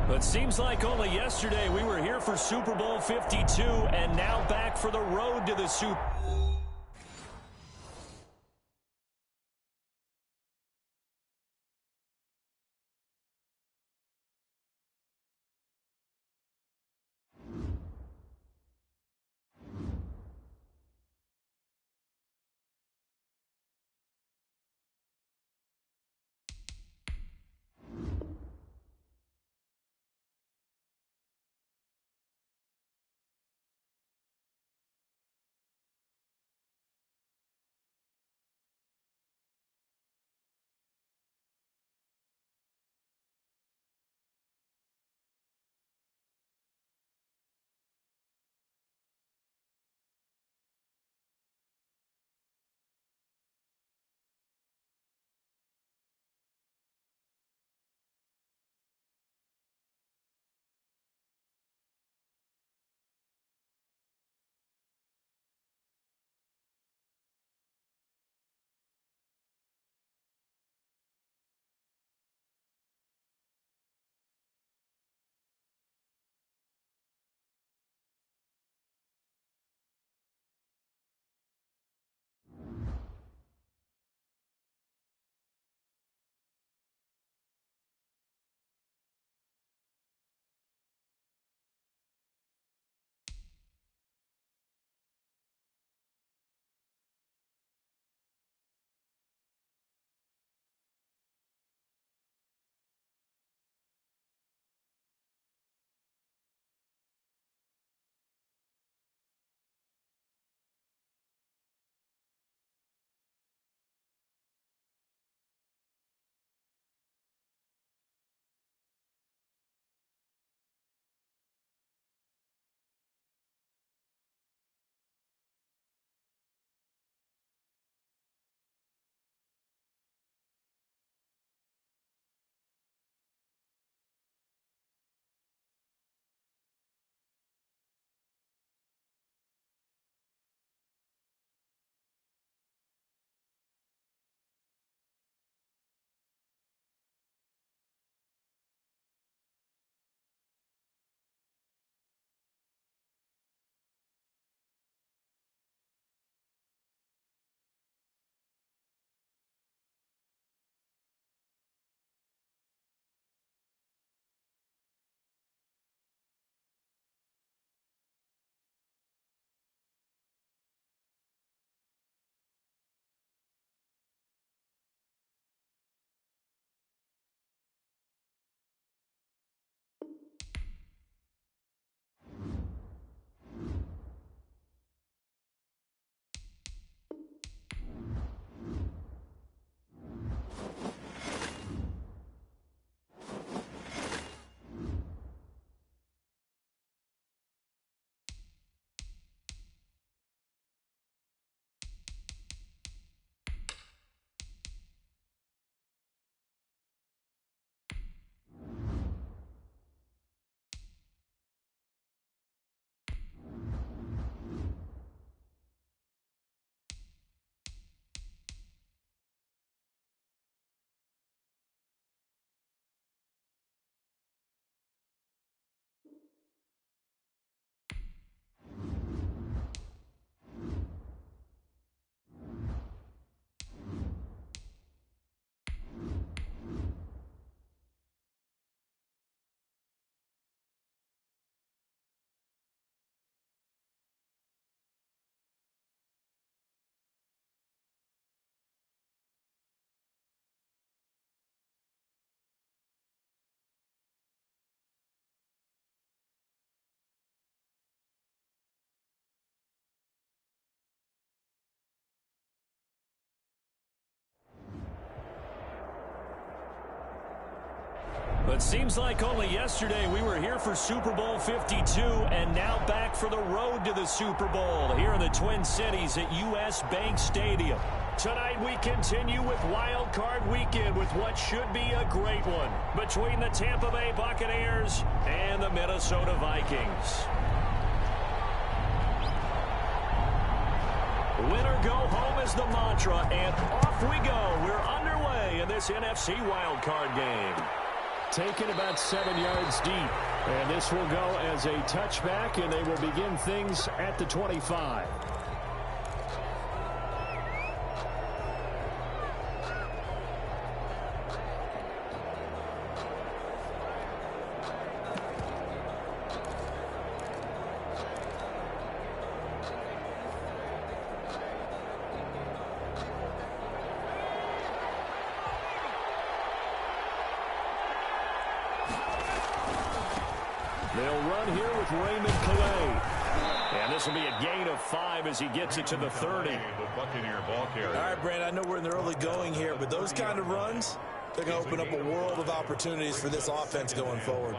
It seems like only yesterday we were here for Super Bowl 52 and now back for the road to the Super Bowl. It seems like only yesterday we were here for Super Bowl 52 and now back for the road to the Super Bowl here in the Twin Cities at U.S. Bank Stadium. Tonight we continue with Wild Card Weekend with what should be a great one between the Tampa Bay Buccaneers and the Minnesota Vikings. Win or go home is the mantra, and off we go. We're underway in this NFC Wild Card game. Taken about 7 yards deep. And this will go as a touchback, and they will begin things at the 25. They'll run here with Raymond Calais. And this will be a gain of 5 as he gets it to the 30. The Buccaneer ball carrier. All right, Brand, I know we're in the early going here, but those kind of runs, they're going to open up a world of opportunities for this offense going forward.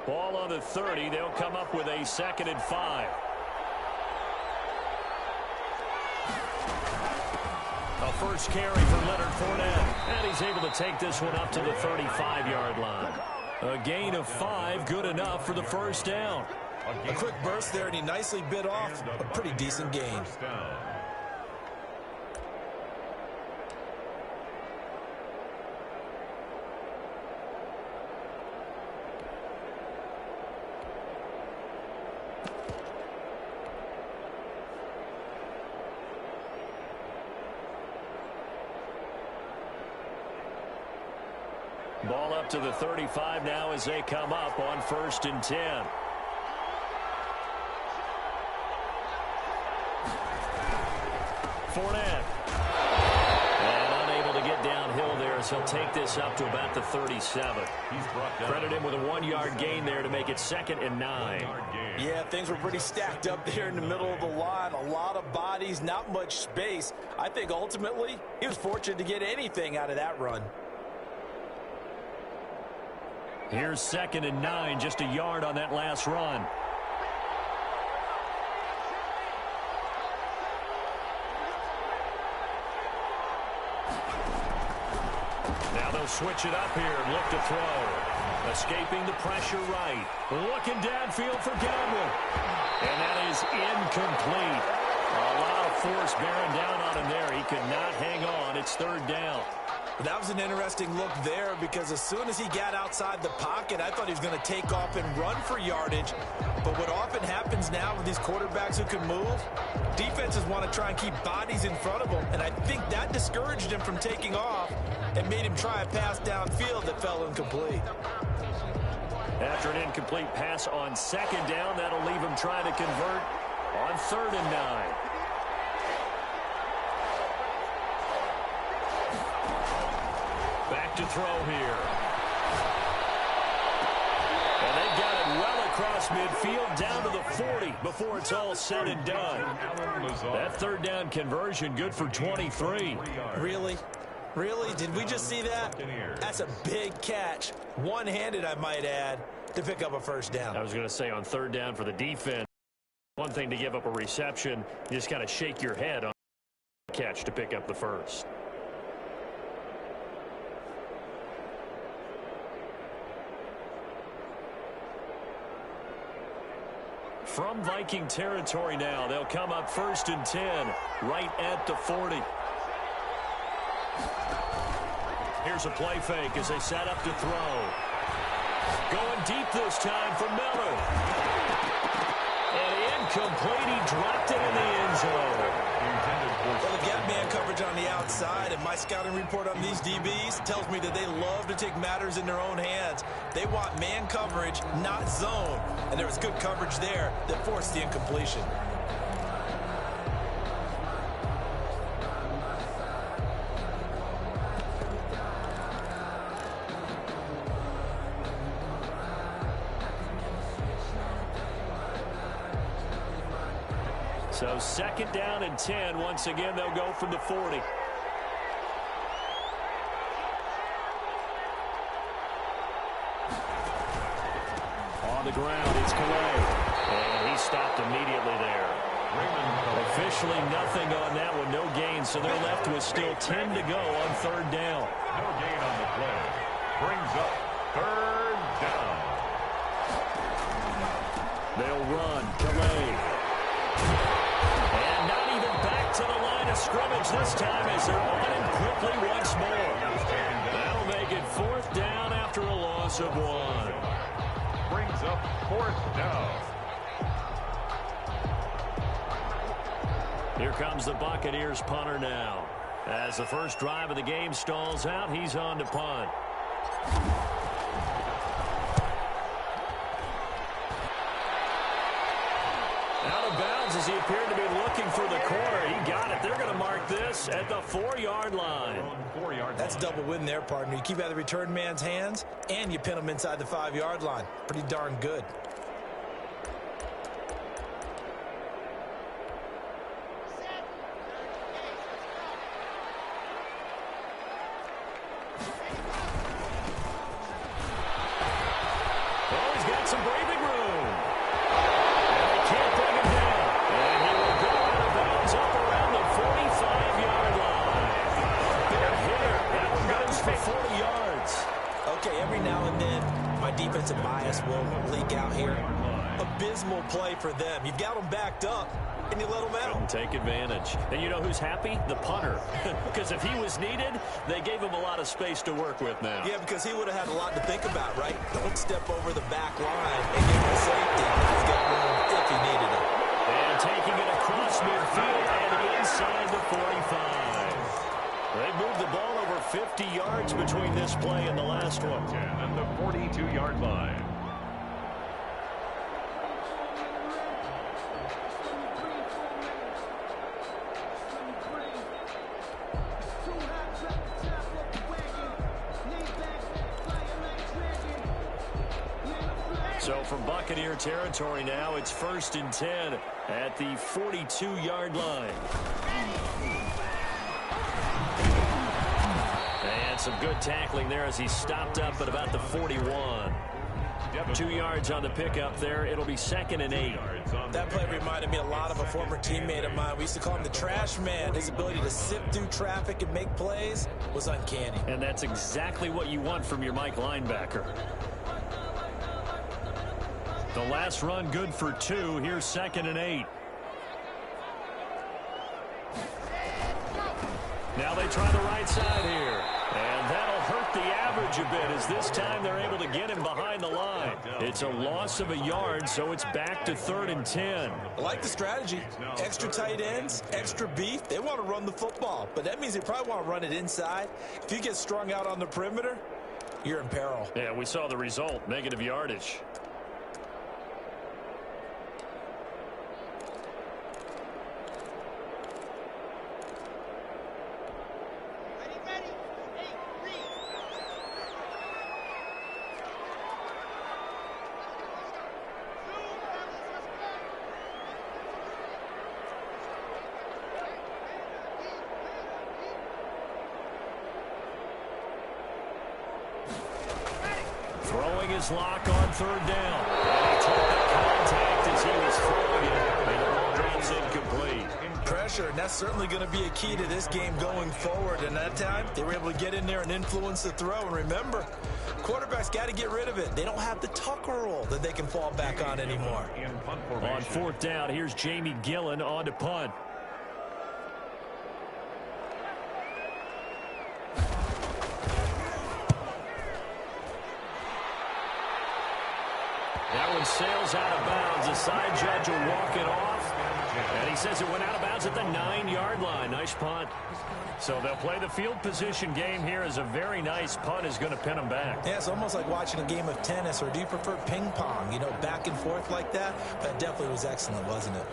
Ball on the 30. They'll come up with a 2nd and 5. A first carry for Leonard Fournette. And he's able to take this one up to the 35-yard line. A gain of 5, good enough for the first down. A quick burst there, and he nicely bit off a pretty decent gain. Ball up to the 35 now as they come up on 1st and 10. Fournette. And unable to get downhill there as he'll take this up to about the 37. Credit him with a 1-yard gain there to make it 2nd and 9. Yeah, things were pretty stacked up there in the middle of the line. A lot of bodies, not much space. I think ultimately he was fortunate to get anything out of that run. Here's 2nd and 9, just a yard on that last run. Now they'll switch it up here and look to throw. Escaping the pressure right. Looking downfield for Godwin. And that is incomplete. A lot of force bearing down on him there. He could not hang on. It's 3rd down. That was an interesting look there because as soon as he got outside the pocket, I thought he was going to take off and run for yardage. But what often happens now with these quarterbacks who can move, defenses want to try and keep bodies in front of them. And I think that discouraged him from taking off and made him try a pass downfield that fell incomplete. After an incomplete pass on 2nd down, that'll leave him trying to convert on 3rd and 9. Back to throw here. And they've got it well across midfield down to the 40 before it's all said and done. That 3rd down conversion good for 23. Really? Really? Did we just see that? That's a big catch. One-handed, I might add, to pick up a 1st down. I was going to say on 3rd down for the defense, one thing to give up a reception, you just kind of shake your head on the catch to pick up the 1st. From Viking territory now, they'll come up 1st and 10, right at the 40. Here's a play fake as they set up to throw. Going deep this time for Miller. And incomplete. He dropped it in the end zone. Well, they've got man coverage on the outside, and my scouting report on these DBs tells me that they love to take matters in their own hands. They want man coverage, not zone. And there was good coverage there that forced the incompletion. So 2nd down and 10. Once again, they'll go from the 40. On the ground, it's Calais. And he stopped immediately there. Officially nothing on that one, no gain. So they're left with still 10 to go on 3rd down. No gain on the play. Brings up 3rd down. They'll run. Calais. And not even back to the line of scrimmage this time as they're on him quickly once more. That'll make it 4th down after a loss of 1. Brings up 4th down. Here comes the Buccaneers punter now. As the first drive of the game stalls out, he's on to punt. Out of bounds as he appeared to be looking for the corner. He got it. They're going to mark this at the 4-yard line. That's double win there, partner. You keep out of the return man's hands, and you pin him inside the 5-yard line. Pretty darn good. Oh, he's got some breathing room. And they can't bring him down. And he will go out of bounds up around the 45-yard line. Big hitter. That one goes for 40 yards. Okay, every now and then, my defensive bias will leak out here. Abysmal play for them. You've got them backed up, and you let them out. Couldn't take advantage. And you know who's happy? The punter. Because if he was needed, they gave him a lot of space to work with now. Yeah, because he would have had a lot to think about, right? Don't step over the back line and give him safety. He's got room if he needed it. And taking it across midfield and inside the 45. They moved the ball over 50 yards between this play and the last one. And the 42-yard line. So from Buccaneer territory now, it's 1st and 10 at the 42-yard line. And some good tackling there as he stopped up at about the 41. 2 yards on the pickup there. It'll be 2nd and 8. That play reminded me a lot of a former teammate of mine. We used to call him the trash man. His ability to sift through traffic and make plays was uncanny. And that's exactly what you want from your Mike linebacker. The last run good for 2. Here's 2nd and 8. Now they try the right side here. And that'll hurt the average a bit as this time they're able to get him behind the line. It's a loss of a yard, so it's back to 3rd and 10. I like the strategy. Extra tight ends, extra beef. They want to run the football, but that means they probably want to run it inside. If you get strung out on the perimeter, you're in peril. Yeah, we saw the result, negative yardage. Throwing his lock on 3rd down. And he took the contact as he was throwing it. And the ball drops incomplete. Pressure, and that's certainly going to be a key to this game going forward. And that time, they were able to get in there and influence the throw. And remember, quarterbacks got to get rid of it. They don't have the Tucker roll that they can fall back on anymore. On 4th down, here's Jamie Gillen on to punt. That one sails out of bounds. The side judge will walk it off. And he says it went out of bounds at the 9-yard line. Nice punt. So they'll play the field position game here as a very nice punt is going to pin them back. Yeah, it's almost like watching a game of tennis, or do you prefer ping pong? You know, back and forth like that? That definitely was excellent, wasn't it?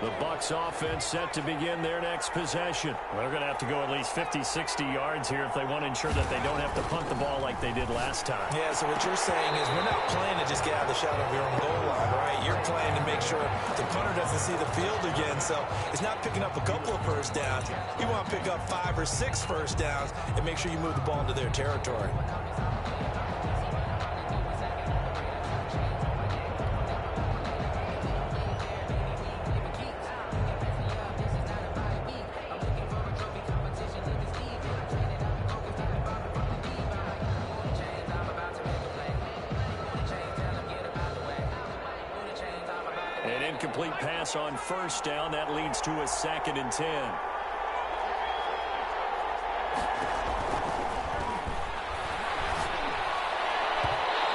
The Bucs offense set to begin their next possession. They're going to have to go at least 50, 60 yards here if they want to ensure that they don't have to punt the ball like they did last time. Yeah, so what you're saying is we're not playing to just get out of the shadow of your own goal line, right? You're playing to make sure the punter doesn't see the field again. So it's not picking up a couple of first downs. You want to pick up 5 or 6 first downs and make sure you move the ball into their territory. incomplete pass on first down. That leads to a 2nd and 10.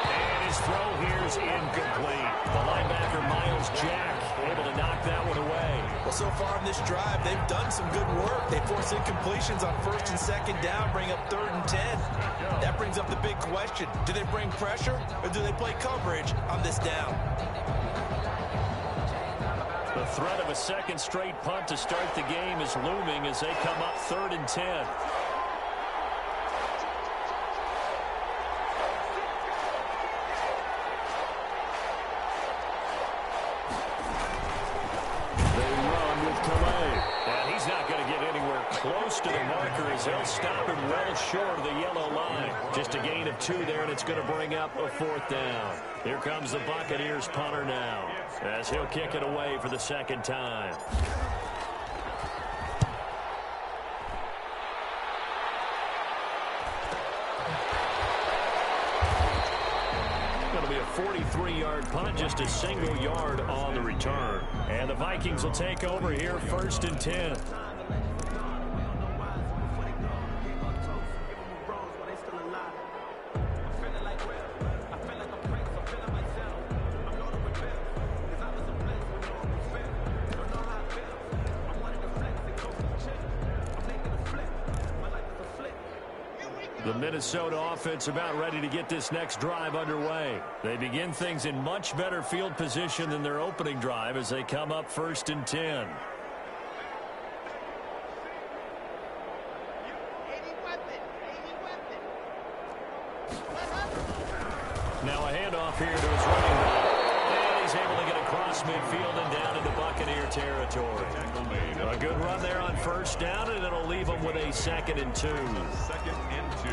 And his throw here is incomplete. The linebacker, Miles Jack, able to knock that one away. Well, so far in this drive, they've done some good work. They force incompletions on 1st and 2nd down, bring up 3rd and 10. That brings up the big question. Do they bring pressure or do they play coverage on this down? The threat of a 2nd straight punt to start the game is looming as they come up 3rd and 10. Close to the marker as they'll stop him well short of the yellow line. Just a gain of 2 there, and it's going to bring up a 4th down. Here comes the Buccaneers punter now as he'll kick it away for the 2nd time. Going to be a 43-yard punt, just a single yard on the return. And the Vikings will take over here 1st and 10. The Minnesota offense about ready to get this next drive underway. They begin things in much better field position than their opening drive as they come up 1st and 10. Now a handoff here to his running back. And he's able to get across midfield and down into Buccaneer territory. A good run there on 1st down, and it'll leave them with a 2nd and 2. 2nd and 2.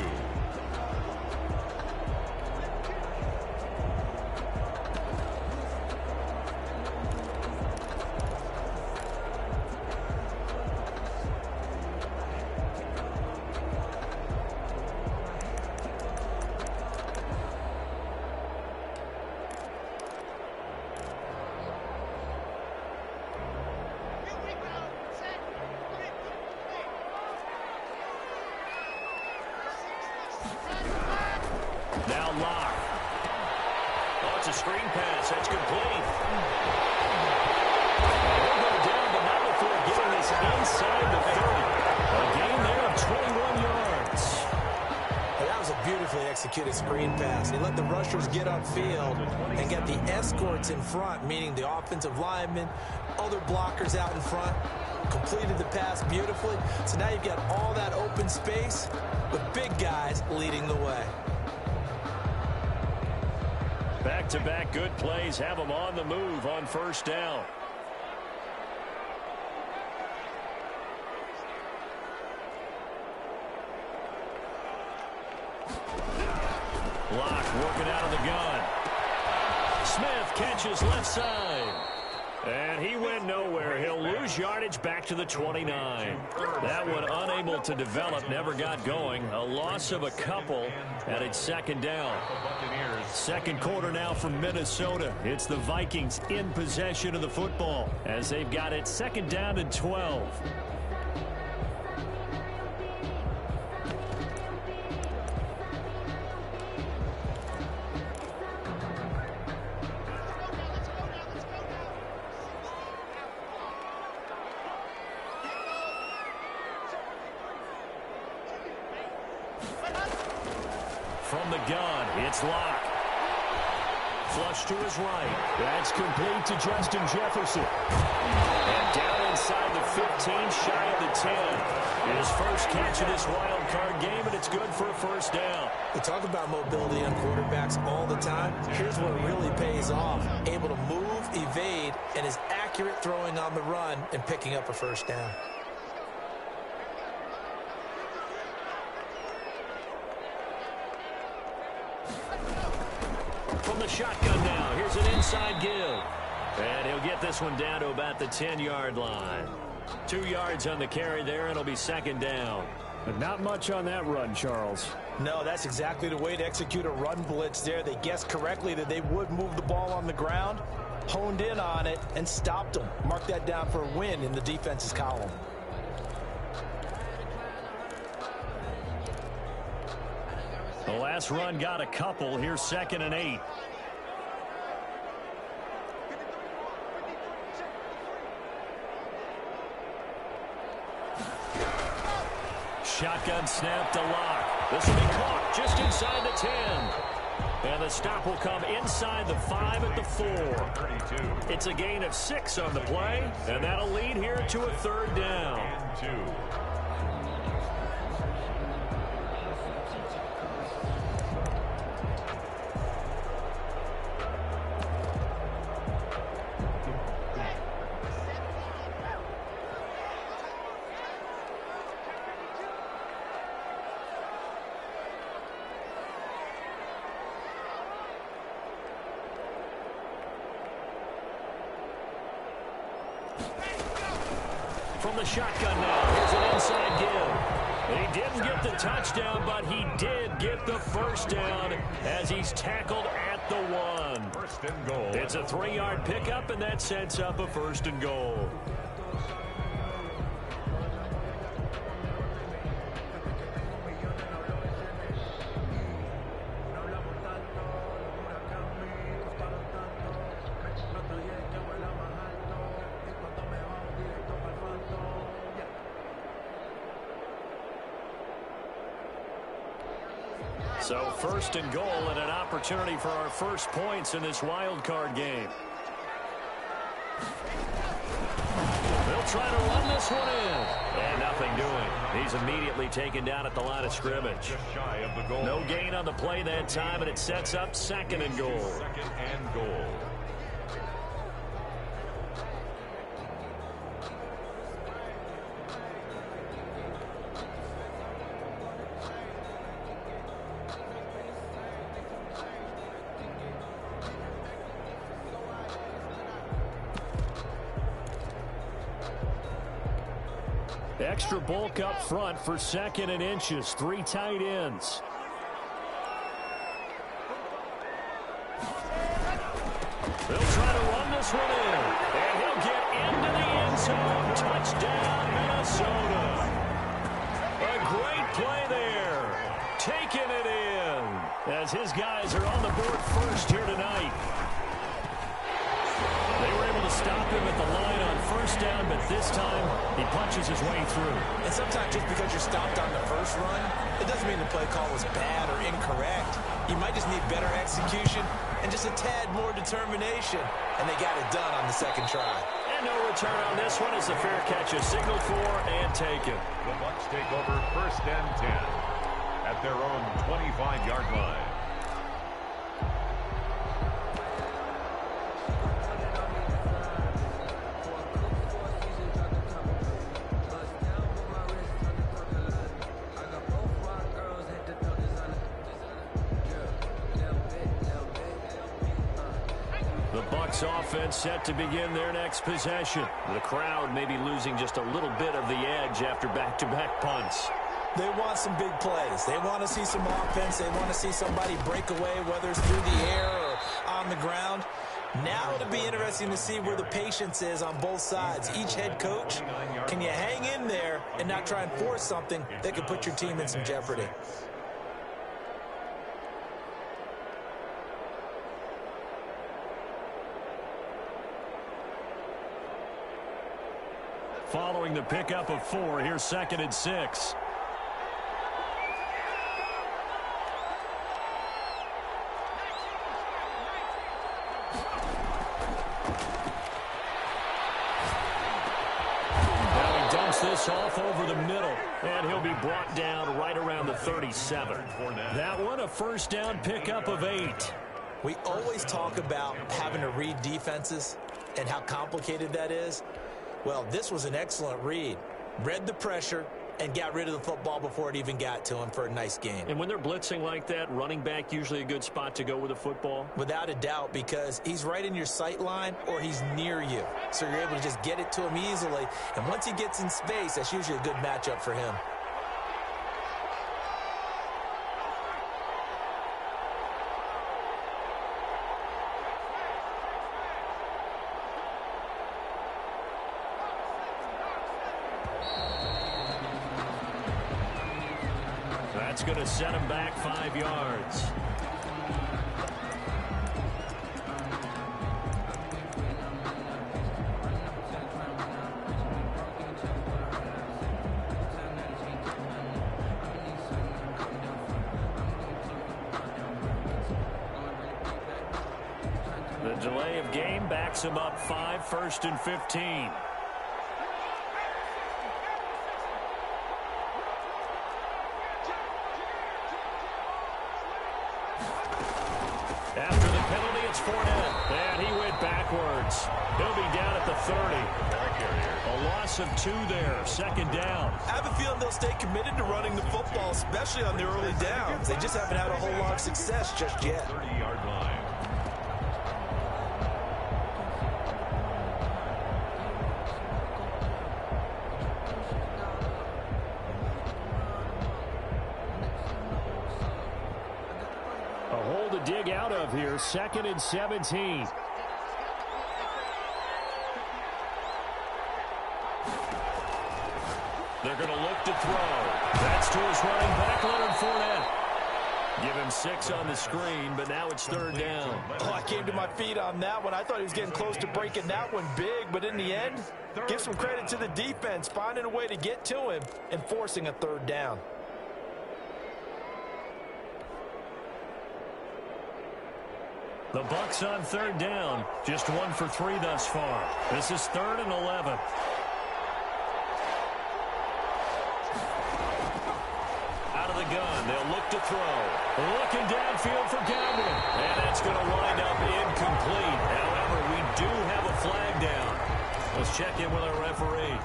Now Locke. Oh, it's a screen pass. That's complete. He'll go down, but not before getting this inside the 30. A gain there of 21 yards. Well, that was a beautifully executed screen pass. He let the rushers get upfield and get the escorts in front, meaning the offensive linemen, other blockers out in front. Completed the pass beautifully. So now you've got all that open space with big guys leading the way. Back-to-back good plays have them on the move on 1st down. Locke working out of the gun. Smith catches left side. And he went nowhere. He'll lose yardage back to the 29. That one unable to develop, never got going. A loss of a couple, and it's 2nd down. 2nd quarter now from Minnesota. It's the Vikings in possession of the football as they've got it 2nd down and 12. From the gun, it's Locke. Flush to his right. That's complete to Justin Jefferson. And down inside the 15, shy of the 10. His first catch of this wild card game, and it's good for a 1st down. We talk about mobility on quarterbacks all the time. Here's where it really pays off. Able to move, evade, and is accurate throwing on the run and picking up a 1st down. From the shotgun now, here's an inside give. And he'll get this one down to about the 10-yard line. 2 yards on the carry there, and it'll be 2nd down. But not much on that run, Charles. No, that's exactly the way to execute a run blitz there. They guessed correctly that they would move the ball on the ground, honed in on it and stopped him. Mark that down for a win in the defense's column. The last run got a couple. Here's 2nd and 8. Shotgun snap to Lock. This will be caught just inside the 10. And the stop will come inside the 5 at the 4. 32. It's a gain of 6 on the play, and that'll lead here to a 3rd down. And 2. From the shotgun now, here's an inside give. He didn't get the touchdown, but he did get the first down as he's tackled at the 1. 1st and goal. It's a 3-yard pickup, and that sets up a 1st and goal. So 1st and goal and an opportunity for our first points in this wild card game. They'll try to run this one in. And nothing doing. He's immediately taken down at the line of scrimmage. Just shy of the goal. No gain on the play that time, and it sets up 2nd and goal. 2nd and goal. Extra bulk up front for 2nd and inches. 3 tight ends. They'll try to run this one in. And he'll get into the end zone. Touchdown, Minnesota. A great play there. Taking it in as his guys are on the board first here tonight. They were able to stop him at the line on 1st down, but this time he punches his way through. And sometimes just because you're stopped on the first run, it doesn't mean the play call was bad or incorrect. You might just need better execution and just a tad more determination. And they got it done on the 2nd try. And no return on this one as the fair catch is signaled for and taken. The Bucks take over 1st and 10 at their own 25-yard line. Offense set to begin their next possession. The crowd may be losing just a little bit of the edge after back-to-back punts. They want some big plays. They want to see some offense. They want to see somebody break away, whether it's through the air or on the ground. Now it'll be interesting to see where the patience is on both sides. Each head coach, can you hang in there and not try and force something that could put your team in some jeopardy? Following the pickup of 4, here's 2nd and 6. Now he dumps this off over the middle, and he'll be brought down right around the 37. That one a 1st down pickup of 8. We always talk about having to read defenses and how complicated that is. Well, this was an excellent read. Read the pressure and got rid of the football before it even got to him for a nice gain. And when they're blitzing like that, running back usually a good spot to go with the football? Without a doubt, because he's right in your sight line or he's near you. So you're able to just get it to him easily. And once he gets in space, that's usually a good matchup for him. That's going to set him back 5 yards. The delay of game backs him up 5, 1st and 15. After the penalty, it's Fournette. And he went backwards. He'll be down at the 30. A loss of 2 there. 2nd down. I have a feeling they'll stay committed to running the football, especially on the early downs. They just haven't had a whole lot of success just yet. 30-yard line. A hole to dig out of here. 2nd and 17. They're going to look to throw. That's to his running back, Leonard Fournette. Give him 6 on the screen, but now it's 3rd down. Oh, I came to my feet on that one. I thought he was getting close to breaking that one big, but in the end, give some credit to the defense, finding a way to get to him and forcing a 3rd down. The Bucks on 3rd down. Just 1 for 3 thus far. This is 3rd and 11. Out of the gun. They'll look to throw. Looking downfield for Godwin. And that's going to wind up incomplete. However, we do have a flag down. Let's check in with our referee.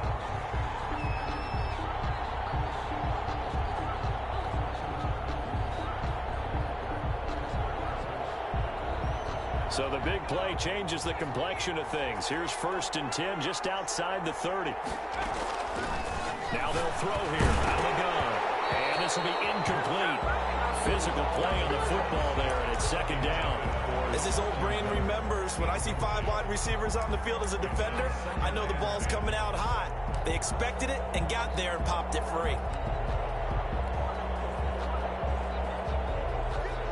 So the big play changes the complexion of things. Here's 1st and 10 just outside the 30. Now they'll throw here out of the gun. And this will be incomplete. Physical play on the football there, and it's 2nd down. As his old brain remembers, when I see 5 wide receivers on the field as a defender, I know the ball's coming out hot. They expected it and got there and popped it free.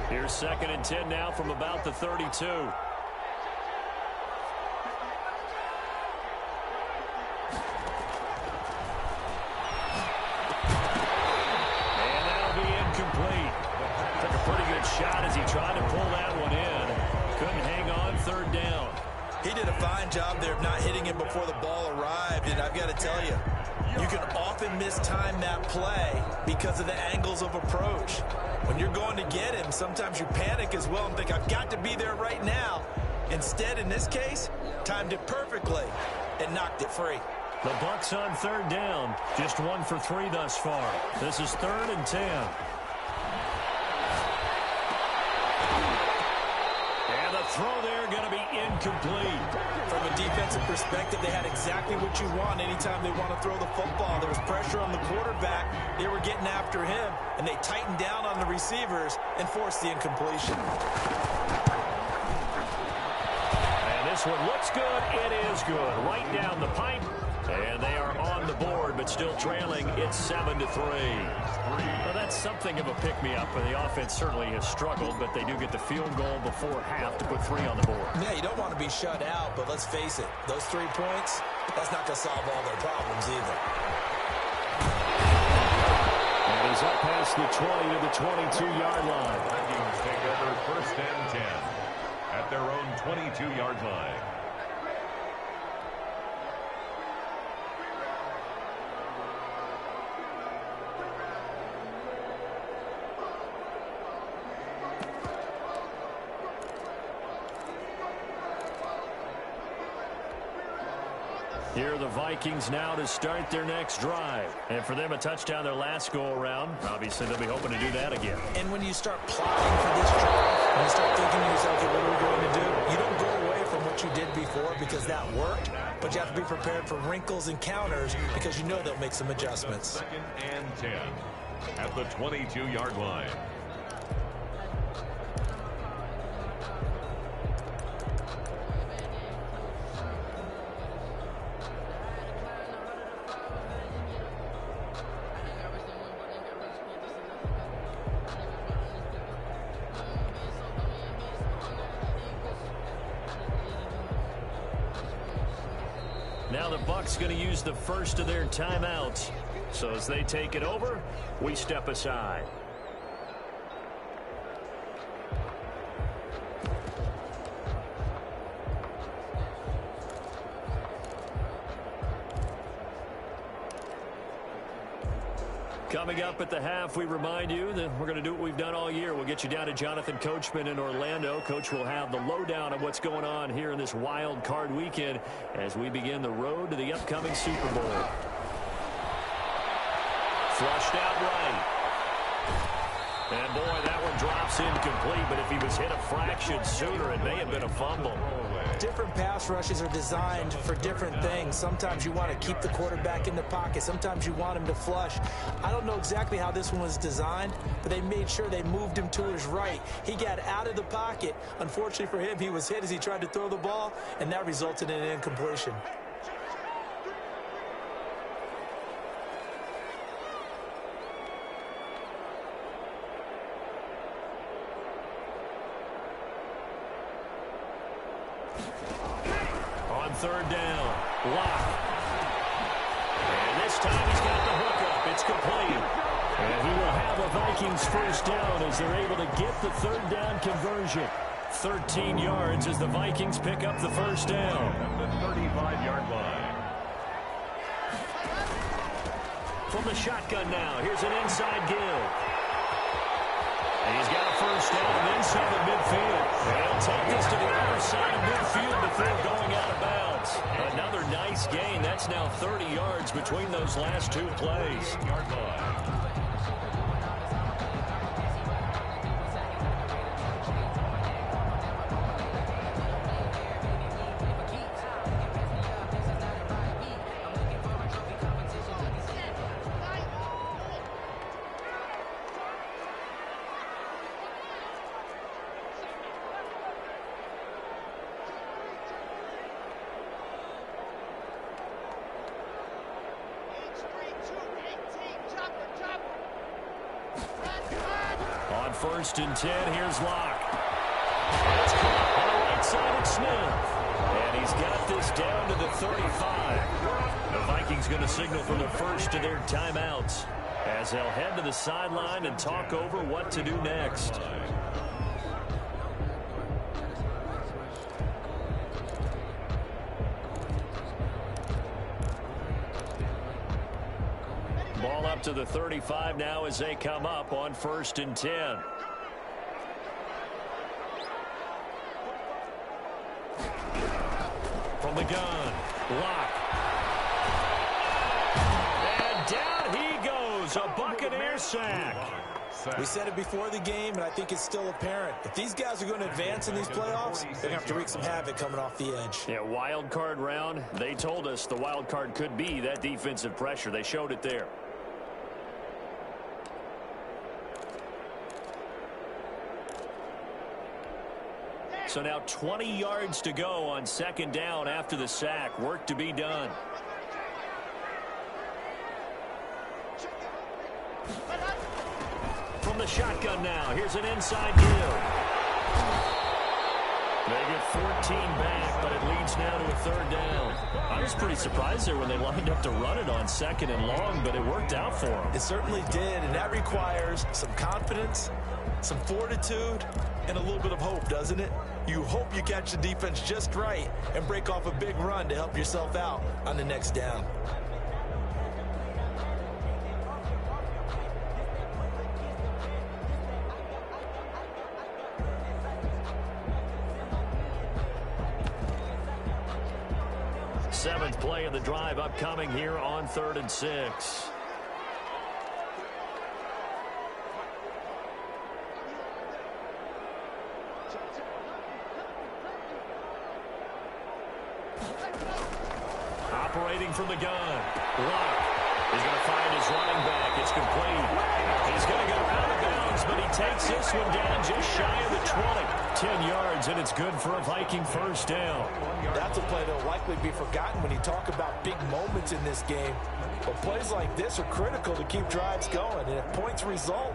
Here's 2nd and 10 now from about the 32. Took a pretty good shot as he tried to pull that one in. Couldn't hang on. 3rd down. He did a fine job there of not hitting him before the ball arrived, and I've got to tell you, you can often mistime that play because of the angles of approach. When you're going to get him, sometimes you panic as well and think, I've got to be there right now. Instead, in this case, timed it perfectly and knocked it free. The Bucks on 3rd down. Just 1 for 3 thus far. This is 3rd and 10. And the throw there going to be incomplete. From a defensive perspective, they had exactly what you want anytime they want to throw the football. There was pressure on the quarterback. They were getting after him, and they tightened down on the receivers and forced the incompletion. And this one looks good. It is good. Right down the pipe. And they are on the board, but still trailing. It's 7-3. Well, that's something of a pick-me-up. The offense certainly has struggled, but they do get the field goal before half to put 3 on the board. Yeah, you don't want to be shut out, but let's face it, those 3 points, that's not going to solve all their problems either. And he's up past the 20 to the 22-yard line. Vikings take over 1st and 10 at their own 22-yard line. Here are the Vikings now to start their next drive. And for them, a touchdown their last go-around. Obviously, they'll be hoping to do that again. And when you start plotting for this drive, when you start thinking to yourself, okay, what are we going to do? You don't go away from what you did before because that worked, but you have to be prepared for wrinkles and counters because you know they'll make some adjustments. 2nd and 10 at the 22-yard line. Now the Bucks going to use the first of their timeouts. So as they take it over, we step aside. Coming up at the half, we remind you that we're going to do what we've done all year. We'll get you down to Jonathan Coachman in Orlando. Coach will have the lowdown of what's going on here in this wild card weekend as we begin the road to the upcoming Super Bowl. Flushed out right. And boy, that one drops incomplete, but if he was hit a fraction sooner, it may have been a fumble. Different pass rushes are designed for different things. Sometimes you want to keep the quarterback in the pocket. Sometimes you want him to flush. I don't know exactly how this one was designed, but they made sure they moved him to his right. He got out of the pocket. Unfortunately for him, he was hit as he tried to throw the ball, and that resulted in an incompletion. Third down. Lock. And this time he's got the hookup. It's complete. And he will have a Vikings first down as they're able to get the third down conversion. 13 yards as the Vikings pick up the first down. At the 35-yard line. From the shotgun now, here's an inside give. And he's got a first down inside the midfield. And he'll take this to the other side of midfield before going out of bounds. Another nice gain. That's now 30 yards between those last two plays. Yard line. First and 10, here's Locke. It's caught on the right side of Smith. And he's got this down to the 35. The Vikings going to signal for the first of their timeouts as they'll head to the sideline and talk over what to do next. Ball up to the 35 now as they come up on first and 10. From the gun, Lock. And down he goes, a Buccaneer sack. We said it before the game, and I think it's still apparent. If these guys are going to advance in these playoffs, they're going to have to wreak some havoc coming off the edge. Yeah, wild card round. They told us the wild card could be that defensive pressure. They showed it there. So now 20 yards to go on second down after the sack. Work to be done. From the shotgun now, here's an inside give. They get 14 back, but it leads now to a third down. I was pretty surprised there when they lined up to run it on second and long, but it worked out for them. It certainly did, and that requires some confidence, some fortitude, and a little bit of hope, doesn't it? You hope you catch the defense just right and break off a big run to help yourself out on the next down. Seventh play of the drive upcoming here on 3rd and 6. Operating from the gun. Lock. He's going to find his running back. It's complete. He's going to go out of bounds, but he takes this one down just shy of the 20. 10 yards, and it's good for a Viking first down. That's a play that will likely be forgotten when you talk about big moments in this game. But plays like this are critical to keep drives going. And if points result,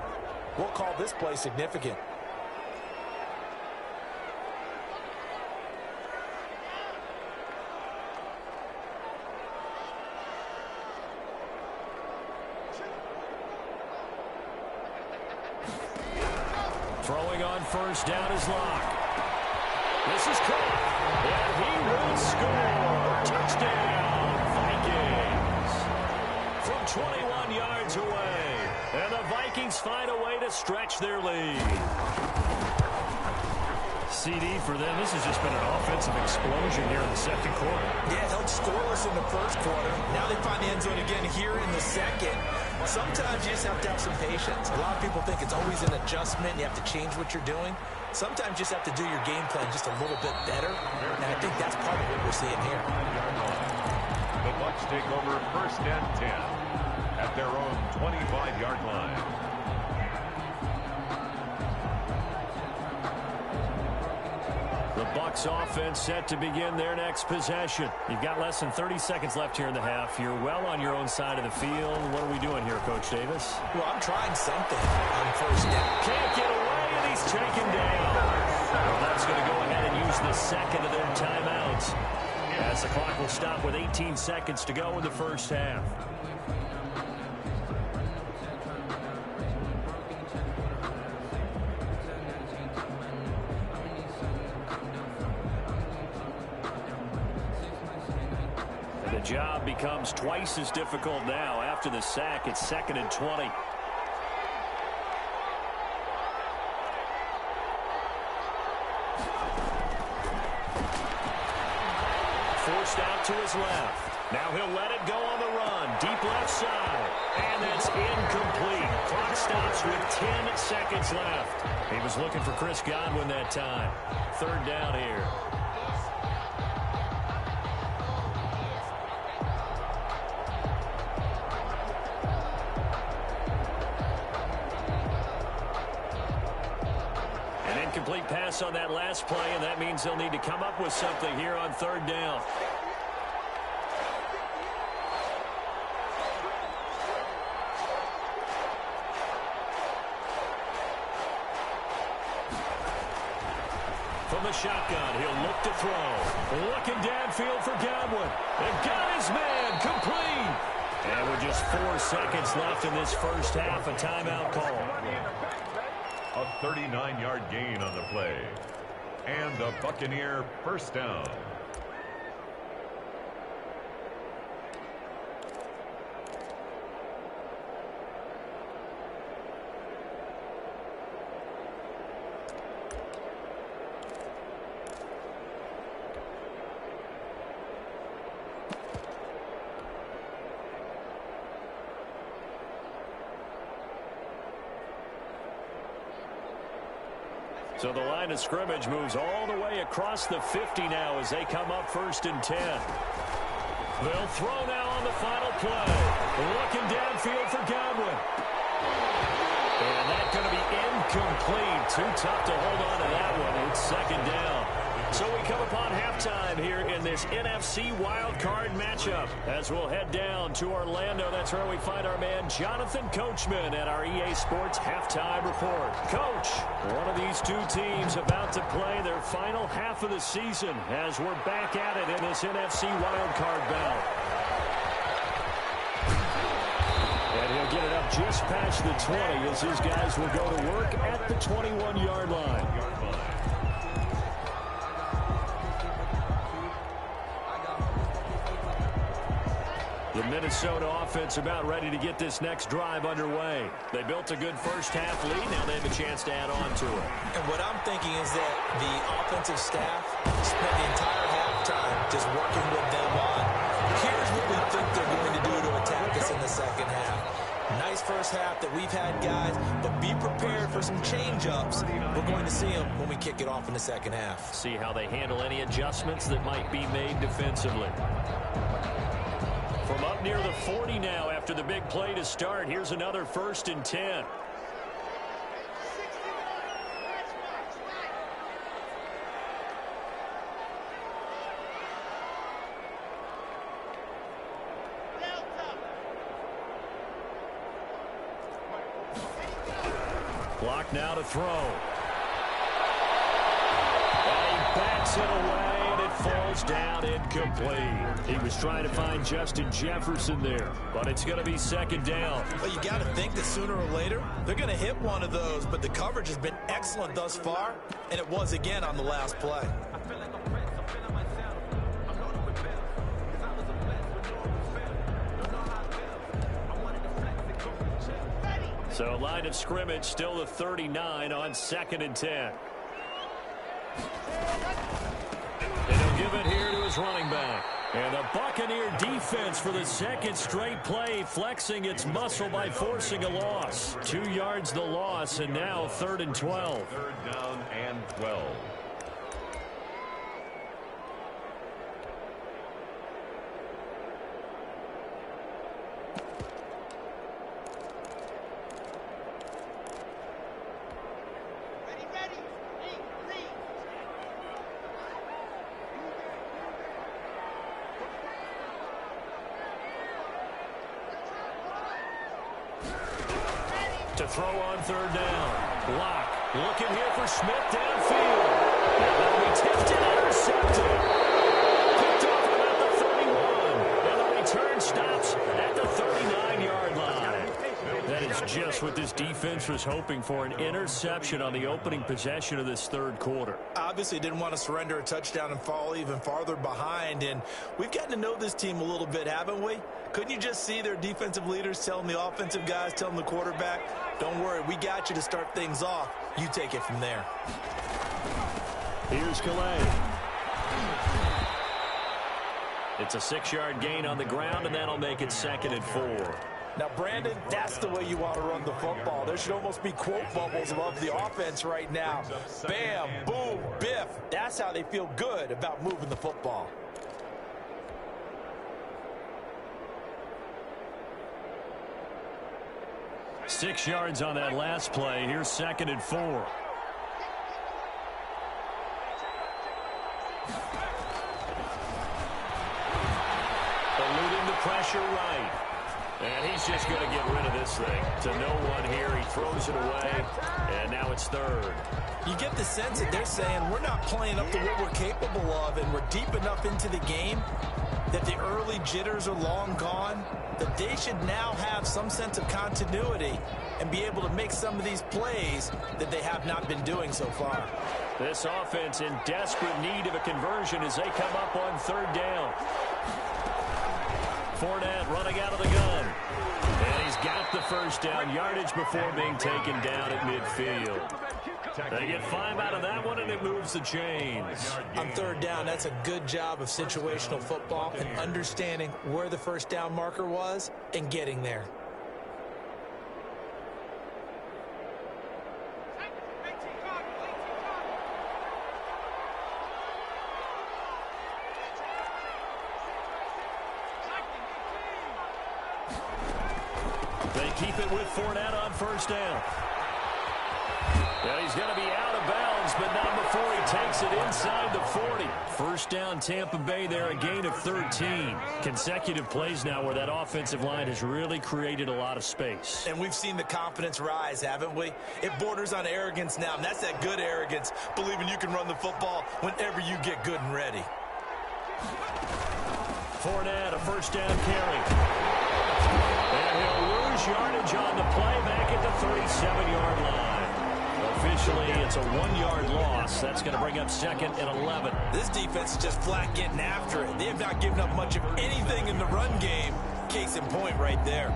we'll call this play significant. Throwing on first down is Locke. This is caught, and he will score. Touchdown, Vikings. From 21 yards away, and the Vikings find a way to stretch their lead. CD for them. This has just been an offensive explosion here in the second quarter. Yeah, held scoreless in the first quarter. Now they find the end zone again here in the second. Sometimes you just have to have some patience. A lot of people think it's always an adjustment. You have to change what you're doing. Sometimes you just have to do your game plan just a little bit better. And I think that's part of what we're seeing here. The Bucks take over first and 10 at their own 25-yard line. The Bucks offense set to begin their next possession. You've got less than 30 seconds left here in the half. You're well on your own side of the field. What are we doing here, Coach Davis? Well, I'm trying something on first down. Can't get away, and he's taken down. Well, that's going to go ahead and use the second of their timeouts, as the clock will stop with 18 seconds to go in the first half. The job becomes twice as difficult now. After the sack, it's 2nd and 20. Forced out to his left. Now he'll let it go on the run. Deep left side. And that's incomplete. Clock stops with 10 seconds left. He was looking for Chris Godwin that time. 3rd down here. Incomplete pass on that last play, and that means they'll need to come up with something here on 3rd down. From the shotgun, he'll look to throw. Looking downfield for Godwin. And got his man complete. And with just 4 seconds left in this first half, a timeout call. A 39-yard gain on the play. And a Buccaneer first down. So the line of scrimmage moves all the way across the 50 now as they come up 1st and 10. They'll throw now on the final play. Looking downfield for Godwin. And that's going to be incomplete. Too tough to hold on to that one. It's 2nd down. So we come upon halftime here in this NFC wildcard matchup. As we'll head down to Orlando, that's where we find our man Jonathan Coachman at our EA Sports Halftime Report. Coach, one of these two teams about to play their final half of the season as we're back at it in this NFC wildcard bout. And he'll get it up just past the 20 as his guys will go to work at the 21-yard line. The Minnesota offense about ready to get this next drive underway. They built a good first half lead. Now they have a chance to add on to it. And what I'm thinking is that the offensive staff spent the entire halftime just working with them on, here's what we think they're going to do to attack us in the second half. Nice first half that we've had, guys, but be prepared for some change-ups. We're going to see them when we kick it off in the second half. See how they handle any adjustments that might be made defensively. From up near the 40 now after the big play to start, here's another 1st and 10. Clock now to throw. And he bats it away, and it falls down incomplete. He was trying to find Justin Jefferson there, but it's going to be second down. Well, you got to think that sooner or later, they're going to hit one of those, but the coverage has been excellent thus far, and it was again on the last play. So line of scrimmage still the 39 on 2nd and 10. And he'll give it here to his running back. And the Buccaneer defense for the second straight play, flexing its muscle by forcing a loss. 2 yards the loss, and now 3rd and 12. 3rd down and 12. To throw on 3rd down. Lock looking here for Smith downfield. And that'll be tipped and intercepted. Picked off about the 31. And the return stops at the 39-yard line. That is just what this defense was hoping for, an interception on the opening possession of this 3rd quarter. Obviously didn't want to surrender a touchdown and fall even farther behind, and we've gotten to know this team a little bit, haven't we? Couldn't you just see their defensive leaders telling the offensive guys, telling the quarterback, don't worry, we got you to start things off. You take it from there. Here's Calais. It's a 6-yard gain on the ground, and that'll make it 2nd and 4. Now, Brandon, that's the way you want to run the football. There should almost be quote bubbles above the offense right now. Bam, boom, biff. That's how they feel good about moving the football. Six yards on that last play. Here's 2nd and 4. Eluding the pressure right. And he's just going to get rid of this thing. To no one here. He throws it away. And now it's 3rd. You get the sense that they're saying we're not playing up to what we're capable of, and we're deep enough into the game that the early jitters are long gone, that they should now have some sense of continuity and be able to make some of these plays that they have not been doing so far. This offense in desperate need of a conversion as they come up on 3rd down. Fournette running out of the gun. And he's got the first down, yardage before being taken down at midfield. They get 5 out of that one, and it moves the chains. On 3rd down, that's a good job of situational football and understanding where the first down marker was and getting there. They keep it with Fournette on 1st down. Well, he's going to be out of bounds, but not before he takes it inside the 40. 1st down, Tampa Bay there, a gain of 13. Consecutive plays now where that offensive line has really created a lot of space. And we've seen the confidence rise, haven't we? It borders on arrogance now, and that's that good arrogance, believing you can run the football whenever you get good and ready. Fournette, a 1st down carry. And he'll lose yardage on the play back at the 37-yard line. Officially, it's a 1-yard loss. That's going to bring up 2nd and 11. This defense is just flat getting after it. They have not given up much of anything in the run game. Case in point right there.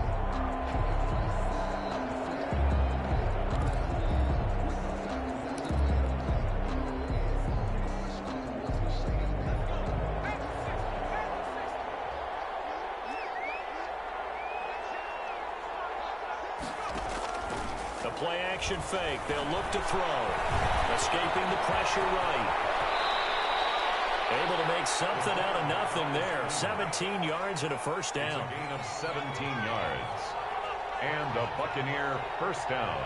Play-action fake. They'll look to throw. Escaping the pressure right. Able to make something out of nothing there. 17 yards and a 1st down. A gain of 17 yards. And a Buccaneer 1st down.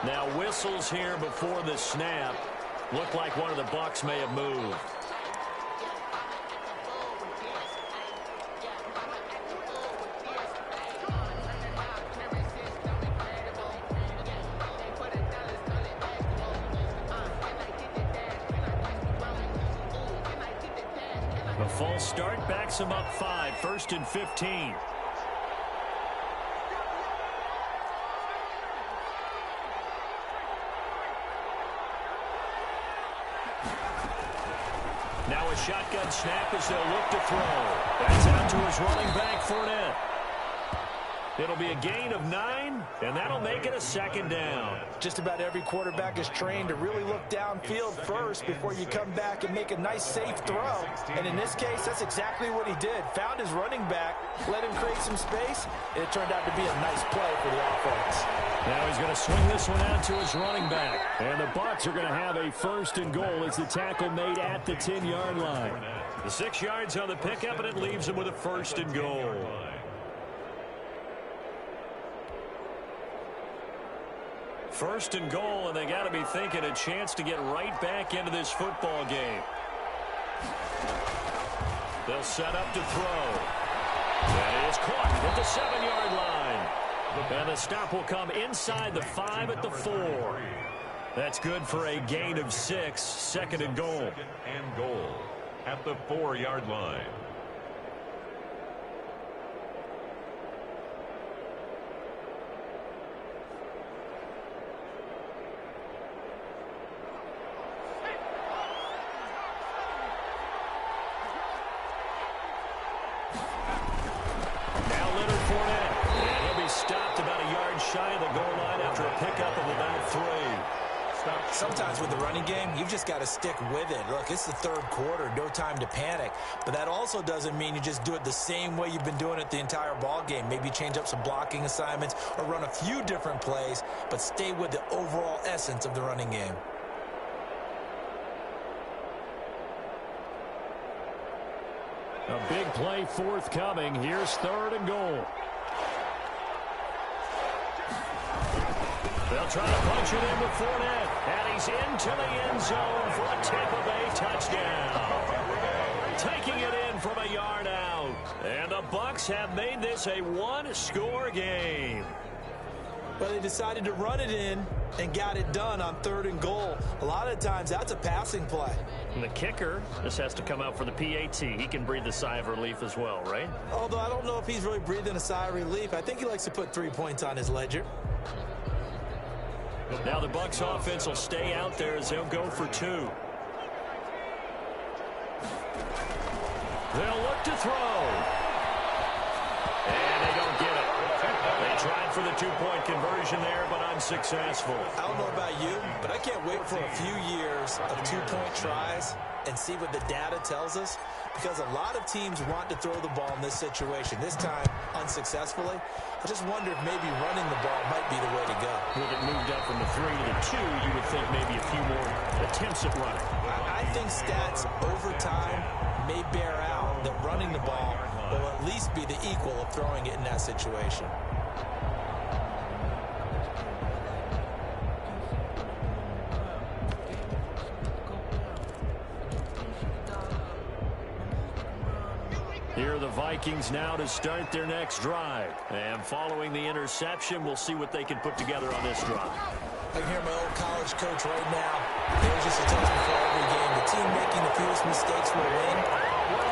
Now whistles here before the snap. Looked like one of the Bucs may have moved. They'll start, backs them up 5, 1st and 15. Now a shotgun snap as they'll look to throw. That's out to his running back, Fournette. It'll be a gain of 9, and that'll make it a 2nd down. Just about every quarterback is trained to really look downfield first before you come back and make a nice, safe throw. And in this case, that's exactly what he did. Found his running back, let him create some space, and it turned out to be a nice play for the offense. Now he's going to swing this one out to his running back. And the Bucs are going to have a 1st and goal as the tackle made at the 10-yard line. The 6 yards on the pickup, and it leaves him with a 1st and goal. 1st and goal, and they got to be thinking a chance to get right back into this football game. They'll set up to throw. That is caught at the 7-yard line. And the stop will come inside the 5 at the 4. That's good for a gain of 6, 2nd and goal. 2nd and goal at the 4-yard line. Shy of the goal line after a pickup of about 3. Sometimes with the running game, you've just got to stick with it. Look, it's the 3rd quarter, no time to panic. But that also doesn't mean you just do it the same way you've been doing it the entire ball game. Maybe change up some blocking assignments or run a few different plays, but stay with the overall essence of the running game. A big play forthcoming. Here's 3rd and goal. They'll try to punch it in with Fournette. And he's into the end zone for a Tampa Bay touchdown. Taking it in from a yard out. And the Bucs have made this a 1-score game. But they decided to run it in and got it done on 3rd and goal. A lot of times that's a passing play. And the kicker, this has to come out for the PAT. He can breathe a sigh of relief as well, right? Although I don't know if he's really breathing a sigh of relief. I think he likes to put 3 points on his ledger. Now the Bucs offense will stay out there as they'll go for 2. They'll look to throw. And they don't get it. They tried for the 2-point conversion there, but unsuccessful. I don't know about you, but I can't wait for a few years of 2-point tries and see what the data tells us, because a lot of teams want to throw the ball in this situation. This time, unsuccessfully. I just wonder if maybe running the ball might be the way to go. With it moved up from the 3 to the 2, you would think maybe a few more attempts at running. I think stats over time may bear out that running the ball will at least be the equal of throwing it in that situation. Here are the Vikings now to start their next drive. And following the interception, we'll see what they can put together on this drive. I can hear my old college coach right now. There's just a test before every game. The team making the fewest mistakes will win.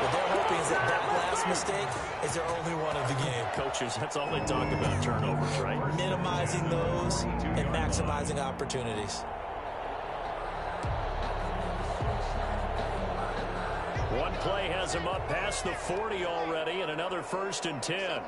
What they're hoping is that last mistake is their only one of the game. Coaches, that's all they talk about, turnovers, right? Minimizing those and maximizing opportunities. One play has him up past the 40 already, and another 1st and 10.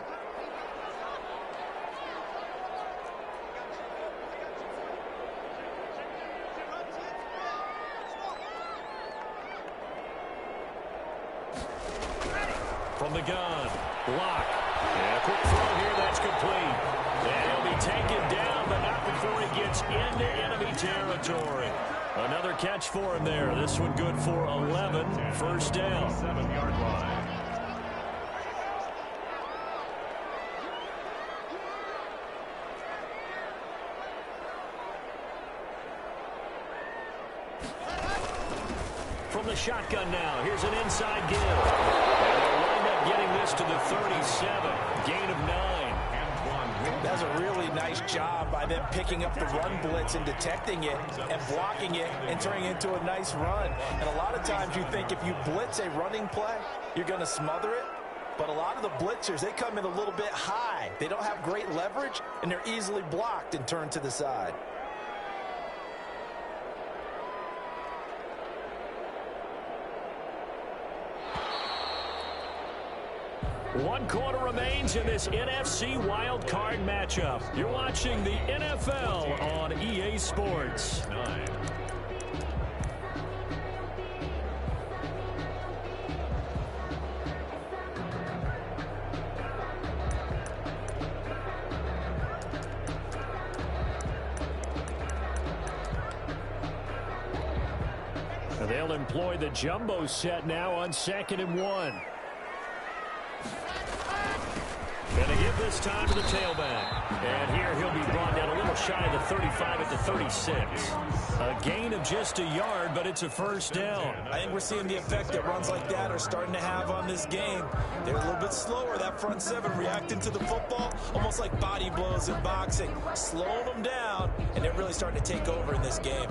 From the gun, block. And a quick throw here, that's complete. And he'll be taken down, but not before he gets into enemy territory. Another catch for him there. This one good for 11. 1st down. 7-yard line. From the shotgun now, here's an inside give. And they'll wind up getting this to the 37. Gain of 9. And one That's a really nice job by them picking up the run blitz and detecting it and blocking it and turning it into a nice run. And a lot of times you think if you blitz a running play, you're going to smother it. But a lot of the blitzers, they come in a little bit high. They don't have great leverage, and they're easily blocked and turned to the side. One quarter remains in this NFC WildCard matchup. You're watching the NFL on EA Sports. 9. And they'll employ the jumbo set now on 2nd and 1. And they give this time to the tailback. And here he'll be brought down a little shy of the 35 at the 36. A gain of just a yard, but it's a first down. I think we're seeing the effect that runs like that are starting to have on this game. They're a little bit slower, that front seven, reacting to the football, almost like body blows in boxing, slowing them down, and they're really starting to take over in this game.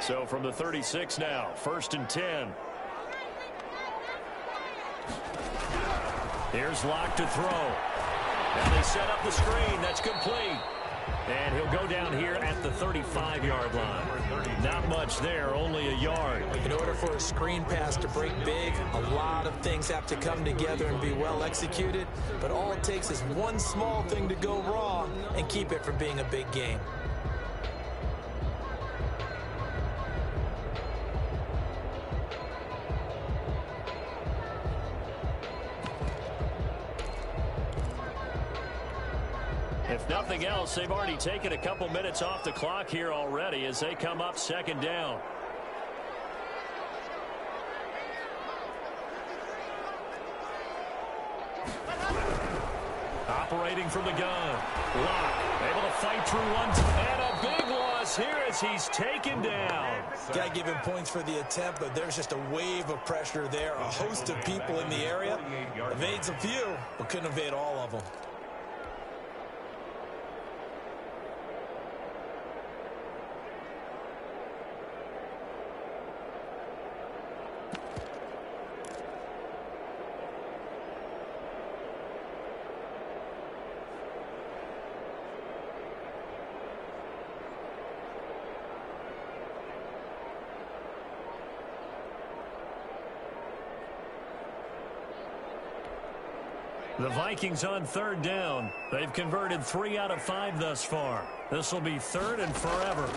So from the 36 now, 1st and 10. Here's Locke to throw. And they set up the screen. That's complete. And he'll go down here at the 35-yard line. Not much there, only a yard. In order for a screen pass to break big, a lot of things have to come together and be well executed. But all it takes is one small thing to go wrong and keep it from being a big game. If nothing else, they've already taken a couple minutes off the clock here already as they come up 2nd down. Operating from the gun. Locke able to fight through one. And a big loss here as he's taken down. Got to give him points for the attempt, but there's just a wave of pressure there. A host of people in the area. Evades a few, but couldn't evade all of them. The Vikings on 3rd down. They've converted 3 out of 5 thus far. This will be 3rd and forever.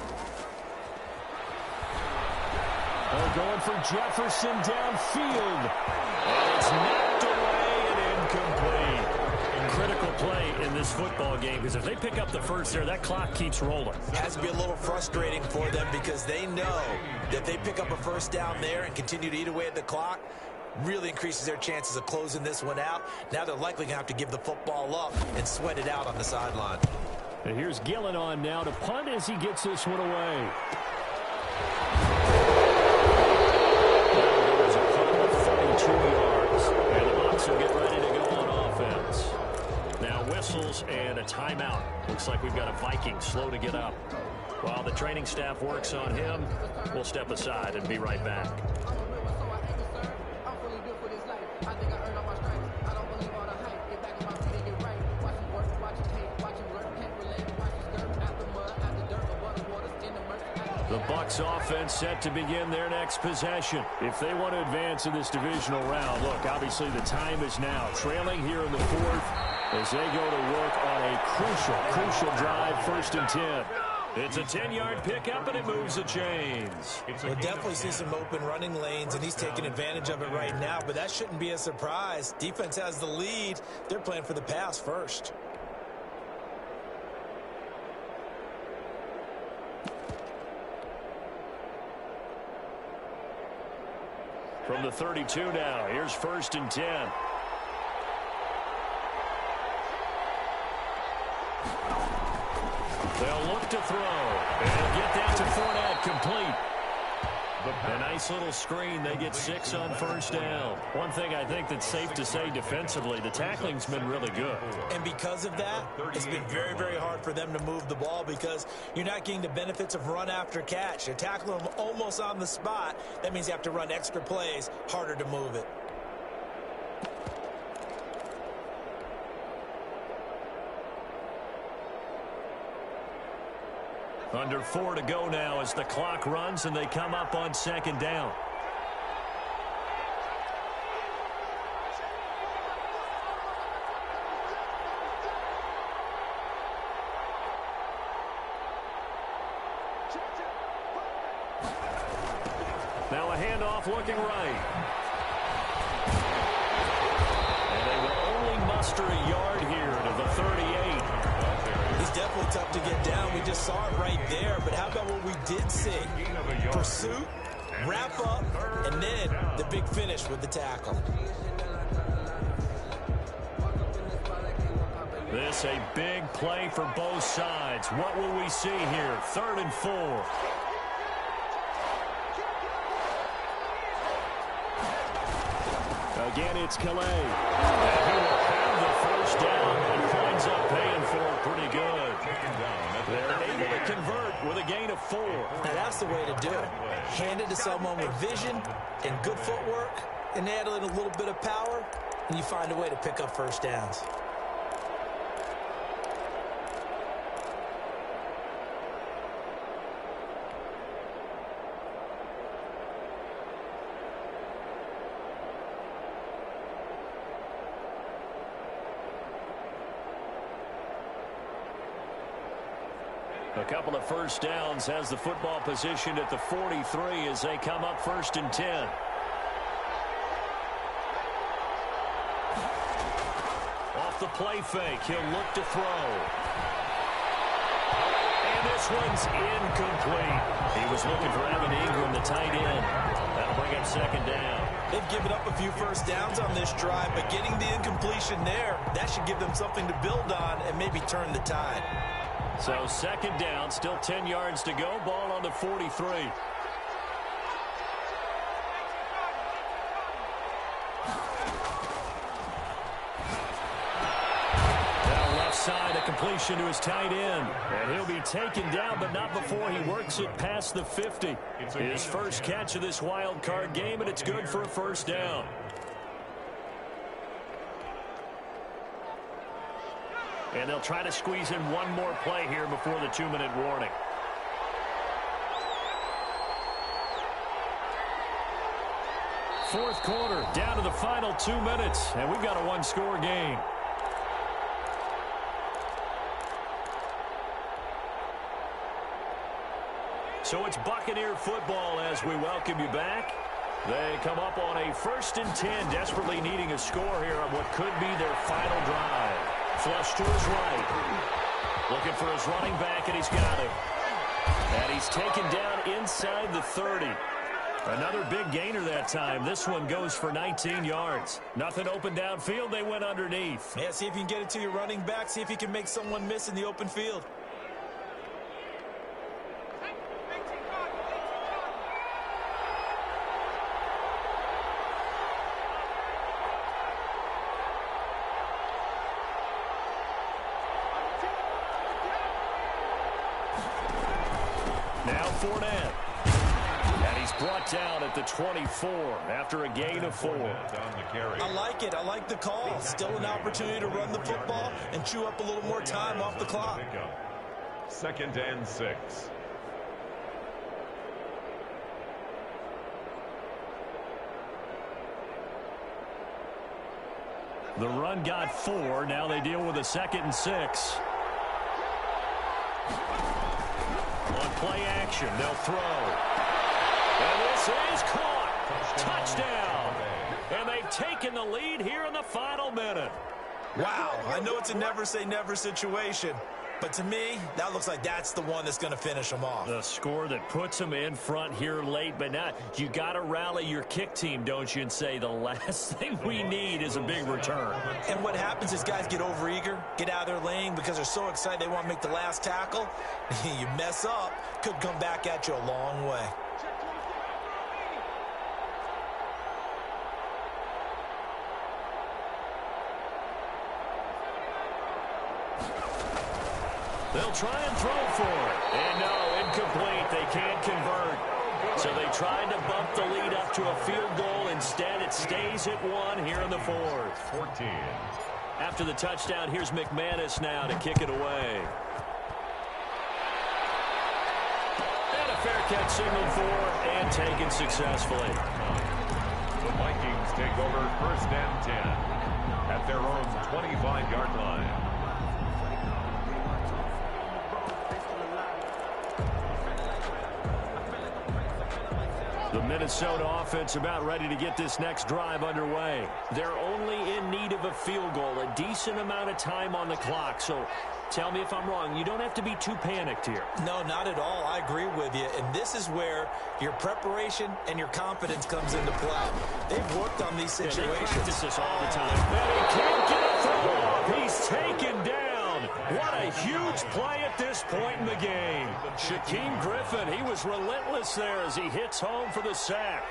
They're going for Jefferson downfield. And it's knocked away and incomplete. Critical play in this football game because if they pick up the first there, that clock keeps rolling. It has to be a little frustrating for them because they know that they pick up a first down there and continue to eat away at the clock. Really increases their chances of closing this one out. Now they're likely going to have to give the football up and sweat it out on the sideline. And here's Gillen on now to punt as he gets this one away. There's a punt of 32 yards. And the Bucks will get ready to go on offense. Now whistles and a timeout. Looks like we've got a Viking slow to get up. While the training staff works on him, we'll step aside and be right back. The Bucks offense set to begin their next possession. If they want to advance in this divisional round, look, obviously the time is now. Trailing here in the 4th as they go to work on a crucial drive, 1st and 10. It's a 10-yard pickup, and it moves the chains. We'll definitely see some open running lanes, and he's taking advantage of it right now, but that shouldn't be a surprise. Defense has the lead. They're playing for the pass first. From the 32 now, here's 1st and 10. They'll look to throw. And they'll get that to Fournette, complete. A nice little screen. They get 6 on first down. One thing I think that's safe to say defensively, the tackling's been really good. And because of that, it's been very, very hard for them to move the ball because you're not getting the benefits of run after catch. You're tackling them almost on the spot. That means you have to run extra plays, harder to move it. Under 4 to go now as the clock runs and they come up on second down. Now a handoff looking right. And they will only muster a yard here to the 38. He's definitely tough to get down. We just saw it right there. But how about what we did see? Pursuit, wrap up, and then the big finish with the tackle. This a big play for both sides. What will we see here? 3rd and 4. Again, it's Calais. And he will have the first down and winds up paying for it pretty good. They're able to convert with a gain of 4. Now that's the way to do it. Hand it to someone with vision and good footwork, and add in a little bit of power, and you find a way to pick up first downs. A couple of first downs has the football positioned at the 43 as they come up 1st and 10. Off the play fake, he'll look to throw. And this one's incomplete. He was looking for Evan Ingram, the tight end. That'll bring up 2nd down. They've given up a few first downs on this drive, but getting the incompletion there, that should give them something to build on and maybe turn the tide. So 2nd down, still 10 yards to go. Ball on the 43. Now left side, a completion to his tight end. And he'll be taken down, but not before he works it past the 50. His first catch of this wild card game, and it's good for a first down. And they'll try to squeeze in one more play here before the 2-minute warning. Fourth quarter, down to the final 2 minutes, and we've got a one-score game. So it's Buccaneer football as we welcome you back. They come up on a 1st and 10, desperately needing a score here on what could be their final drive. Flush to his right. Looking for his running back, and he's got him. And he's taken down inside the 30. Another big gainer that time. This one goes for 19 yards. Nothing open downfield. They went underneath. Yeah, see if you can get it to your running back. See if you can make someone miss in the open field. Now Fournette. And he's brought down at the 24 after a gain of 4. I like it. I like the call. Still an opportunity to run the football and chew up a little more time off the clock. 2nd and 6. The run got 4. Now they deal with a 2nd and 6. On play action, they'll throw. And this is caught. Touchdown. And they've taken the lead here in the final minute. Wow, I know it's a never say never situation, But to me, that looks like that's the one that's going to finish them off. The score that puts them in front here late, but not. You got to rally your kick team, don't you, and say the last thing we need is a big return. And what happens is guys get overeager, get out of their lane because they're so excited they want to make the last tackle. You mess up, could come back at you a long way. They'll try and throw for it. And no, incomplete. They can't convert. So they tried to bump the lead up to a field goal. Instead, it stays at 1 here in the fourth. 14. After the touchdown, here's McManus now to kick it away. And a fair catch signaled for and taken successfully. The Vikings take over 1st and 10 at their own 25-yard line. The Minnesota offense about ready to get this next drive underway. They're only in need of a field goal, a decent amount of time on the clock. So tell me if I'm wrong. You don't have to be too panicked here. No, not at all. I agree with you. And this is where your preparation and your confidence comes into play. They've worked on these situations. They practice this all the time. And he can't get a throw off. He's taken down. What a huge play at this point in the game. Shaquem Griffin, he was relentless there as he hits home for the sack.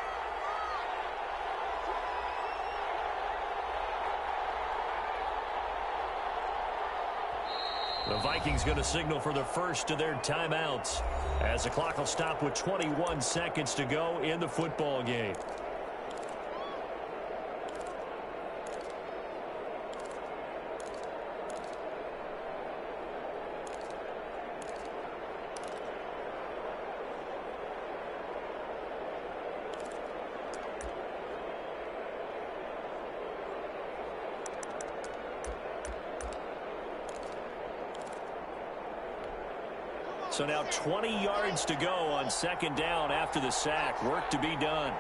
The Vikings going to signal for the first of their timeouts as the clock will stop with 21 seconds to go in the football game. So now 20 yards to go on 2nd down after the sack. Work to be done.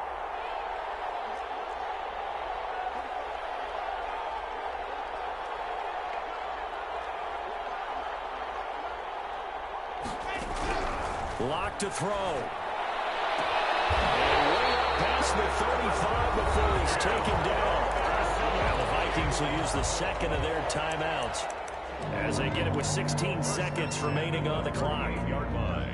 Lock to throw. And way up past the 35 before he's taken down. Now the Vikings will use the second of their timeouts as they get it with 16 seconds remaining on the clock. 8-yard line.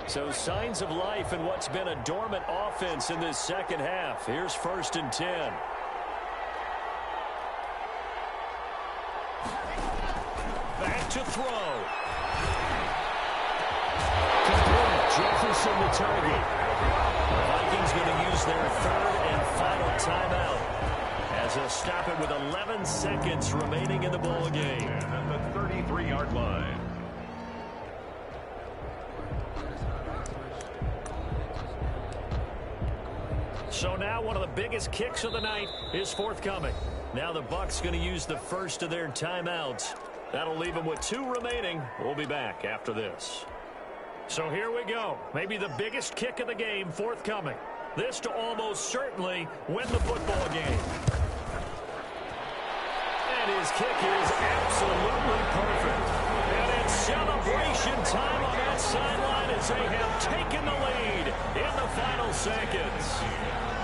So signs of life in what's been a dormant offense in this second half. Here's 1st and 10. Back to throw. Complete. Jefferson the target. The Vikings going to use their 3rd and final timeout as they'll stop it with 11 seconds remaining in the ball game. And at the 33-yard line. So now one of the biggest kicks of the night is forthcoming. Now the Bucks going to use the first of their timeouts. That'll leave them with 2 remaining. We'll be back after this. So here we go. Maybe the biggest kick of the game forthcoming. This to almost certainly win the football game. And his kick is absolutely perfect. And it's celebration time on that sideline as they have taken the lead in the final seconds.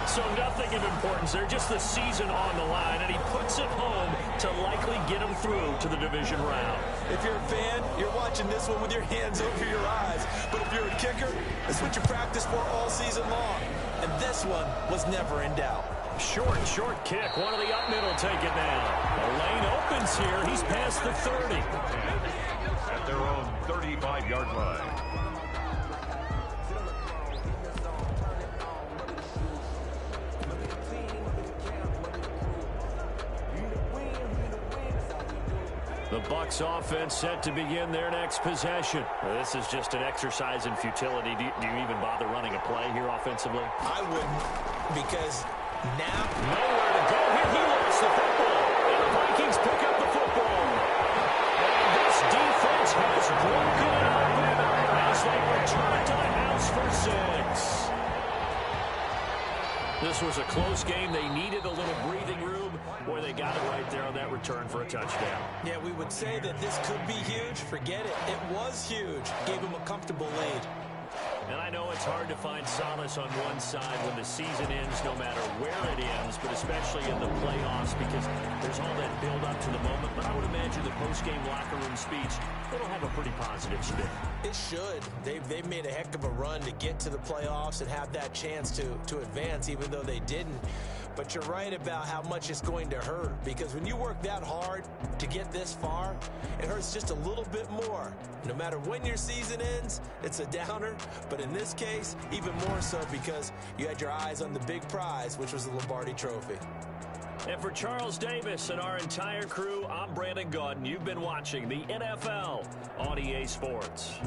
So nothing of importance there, just the season on the line, and he puts it home to likely get him through to the division round. If you're a fan, you're watching this one with your hands over your eyes. But if you're a kicker, that's what you practice for all season long. And this one was never in doubt. Short kick. One of the up middle take it now. The lane opens here. He's past the 30. At their own 35-yard line. The Bucks offense set to begin their next possession. Well, this is just an exercise in futility. Do you even bother running a play here offensively? I wouldn't, because Now, Nowhere to go here. He lost the football. And the Vikings pick up the football. And this defense has broken it open as they return to the house for 6. This was a close game. They needed a little breathing room. Boy, they got it right there on that return for a touchdown. yeah, we would say that this could be huge. Forget it. It was huge. Gave him a comfortable lead. And I know it's hard to find solace on one side when the season ends, no matter where it ends, but especially in the playoffs because there's all that build-up to the moment. But I would imagine the post-game locker room speech, it'll have a pretty positive spin. It should. They've made a heck of a run to get to the playoffs and have that chance to advance, even though they didn't. But you're right about how much it's going to hurt, because when you work that hard to get this far, it hurts just a little bit more. No matter when your season ends, it's a downer. But in this case, even more so because you had your eyes on the big prize, which was the Lombardi Trophy. And for Charles Davis and our entire crew, I'm Brandon Gaudin. You've been watching the NFL on EA Sports.